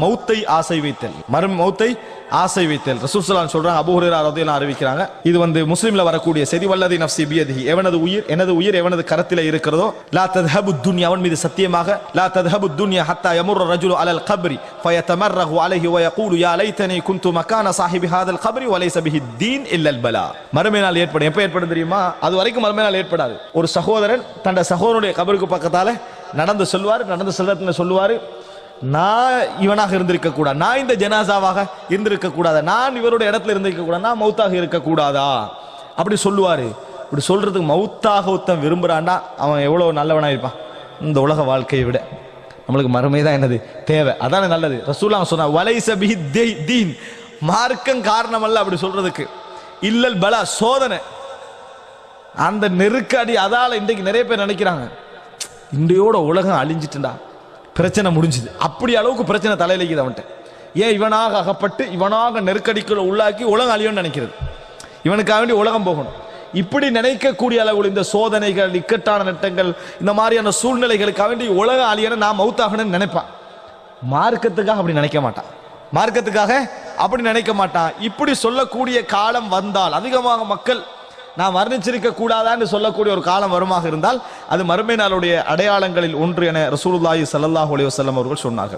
மௌத்தை ஆசை வைத்தல், மௌத்தை ஆசை வைத்தல். ரசூல் ஸல்லல்லாஹு அலைஹி வஸல்லம் சொல்றாங்க, அபூ ஹுரைரா ரலியல்லாஹு அறிவிக்கிறாங்க, இது முஸ்லிம்ல வரக்கூடிய செய்தி, வல்லதி நஃப்ஸி பியதிஹி, எனது உயிர் எவனது கரத்திலே இருக்கிறதோ, லா தத்ஹபு துன்யா, அவன் மீது சத்தியமாக, லா தத்ஹபு துன்யா ஹத்தா யமுர்ர ரஜுலு அலல் கப்ரி ஃபயதமர்ரஹு அலைஹி வயகூலு யா லைதனி குன்து மகான ஸாஹிபி ஹாதல் கப்ரி வலைஸ பிஹி தீன் இல்லல் பலா. மறுமை நாள் ஏற்படும். எப்ப ஏற்படும் தெரியுமா? அது வரைக்கும் மறுமை நாள் ஏற்படாது. ஒரு சகோதரன் தன்னுடைய சகோதரனுடைய கபருக்கு பக்கத்தால நடந்து செல்வத்துல சொல்லுவாரு, நான் இவனாக இருந்திருக்க கூடாது, நான் இந்த ஜனாசாவாக இருந்திருக்க கூடாது, நான் இவருடைய இடத்துல இருந்திருக்க கூடாது, நான் மௌத்தாக இருக்க கூடாதா அப்படி சொல்லுவாரு. இப்படி சொல்றதுக்கு மௌத்தாக ஒருத்தன் விரும்புறான்டா, அவன் எவ்வளவு நல்லவனா இருப்பான். இந்த உலக வாழ்க்கையை விட நம்மளுக்கு மறுமை தான் என்னது தேவை, அதான நல்லது. ரசூலுல்லாஹ் சொன்னா, வலைஸ பிஹி தீன், மார்க்கம் காரணம் அல்ல அப்படி சொல்றதுக்கு, இல்லல் பலா, சோதனை, அந்த நெருக்கடி. அதால இன்றைக்கு நிறைய பேர் நினைக்கிறாங்க, இன்றையோட உலகம் அழிஞ்சிட்டுண்டா, பிரச்சனை முடிஞ்சுது, அப்படி அளவுக்கு பிரச்சனை தலையிலைக்குது அவன்கிட்ட. ஏன்? இவனாக அகப்பட்டு இவனாக நெருக்கடிக்குள்ள உள்ளாக்கி உலகம் அழியும்னு நினைக்கிறது, இவனுக்காக வேண்டி உலகம் போகணும். இப்படி நினைக்கக்கூடிய அளவில் இந்த சோதனைகள், இக்கட்டான நட்டங்கள், இந்த மாதிரியான சூழ்நிலைகளுக்காக வேண்டி உலகம் அழியணும், நான் மௌத்தாகணும்னு நினைப்பான். மார்க்கத்துக்காக அப்படி நினைக்க மாட்டான், மார்க்கத்துக்காக அப்படி நினைக்க மாட்டான். இப்படி சொல்லக்கூடிய காலம் வந்தால், அதிகமாக மக்கள் நான் மரணிச்சிருக்க கூடாதான்னு சொல்லக்கூடிய ஒரு காலம் வருமாக இருந்தால், அது மறுமை நாளுடைய அடையாளங்களில் ஒன்று என ரசூலுல்லாஹி ஸல்லல்லாஹு அலைஹி வஸல்லம் அவர்கள் சொன்னார்கள்.